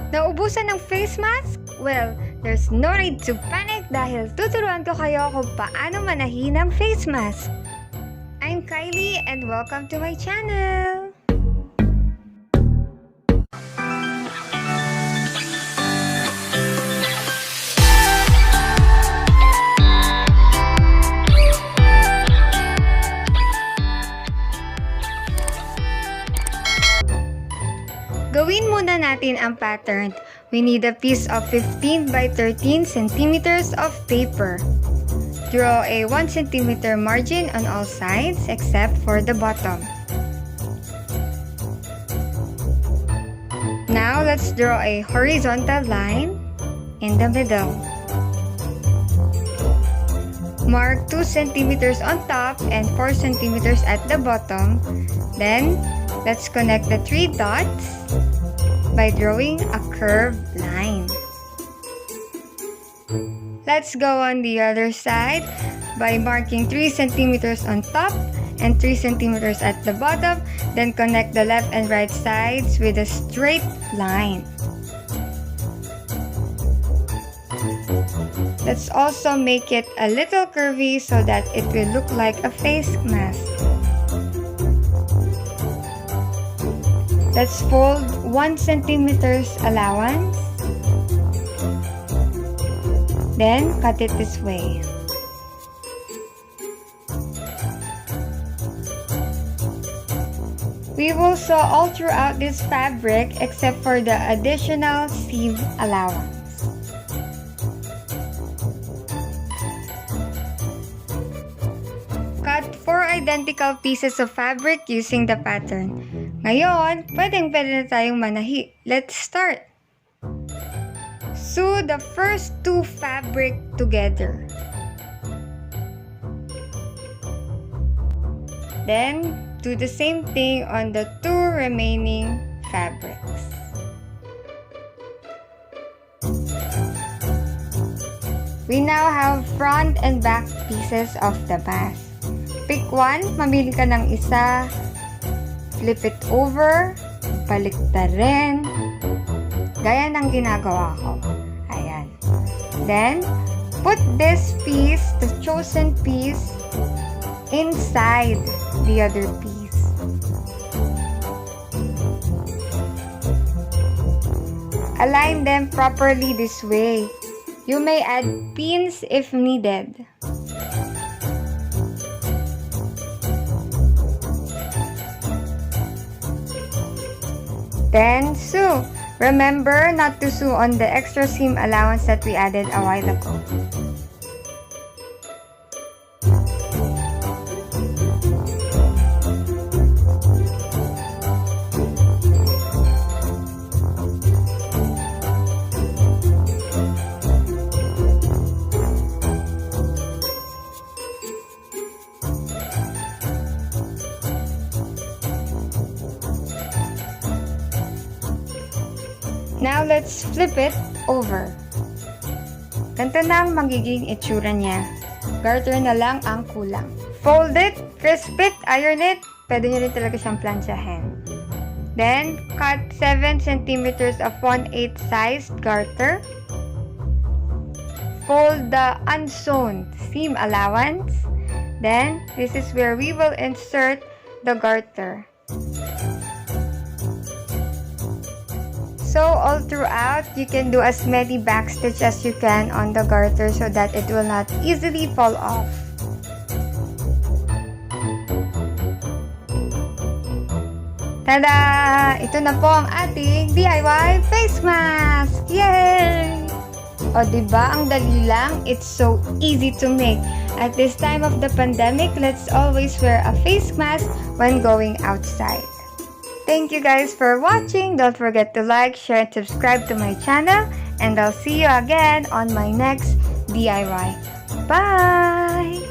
Naubusan ng face mask? Well, there's no need to panic dahil tuturuan ko kayo kung paano manahin ang face mask. I'm Kylie and welcome to my channel! Gawin muna natin ang pattern. We need a piece of 15 by 13 centimeters of paper. Draw a 1 centimeter margin on all sides except for the bottom. Now let's draw a horizontal line in the middle. Mark 2 centimeters on top and 4 centimeters at the bottom. Then, let's connect the 3 dots by drawing a curved line. Let's go on the other side by marking 3 centimeters on top and 3 centimeters at the bottom. Then connect the left and right sides with a straight line. Let's also make it a little curvy so that it will look like a face mask. Let's fold 1 centimeters allowance. Then cut it this way. We will sew all throughout this fabric except for the additional seam allowance. Cut 4 identical pieces of fabric using the pattern. Ngayon, pwede na tayong manahi. Let's start! Sew the first 2 fabric together. Then, do the same thing on the 2 remaining fabrics. We now have front and back pieces of the mask. Pick one, mamili ka ng isa, flip it over, baliktarin, gaya ng ginagawa ko. Ayan. Then, put this piece, the chosen piece, inside the other piece. Align them properly this way. You may add pins if needed. Then, sew. Remember not to sew on the extra seam allowance that we added a while ago. Now, let's flip it over. Ganito na ang magiging itsura niya. Garter na lang ang kulang. Fold it, crisp it, iron it. Pwede nyo rin talaga siyang plansyahin. Then, cut 7 centimeters of 1/8 sized garter. Fold the unsewn seam allowance. Then, this is where we will insert the garter. So all throughout, you can do as many backstitch as you can on the garter so that it will not easily fall off. Tada! Ito na po ang ating DIY face mask! Yay! O diba, ang dali lang? It's so easy to make. At this time of the pandemic, let's always wear a face mask when going outside. Thank you guys for watching. Don't forget to like, share, and subscribe to my channel. And I'll see you again on my next DIY. Bye!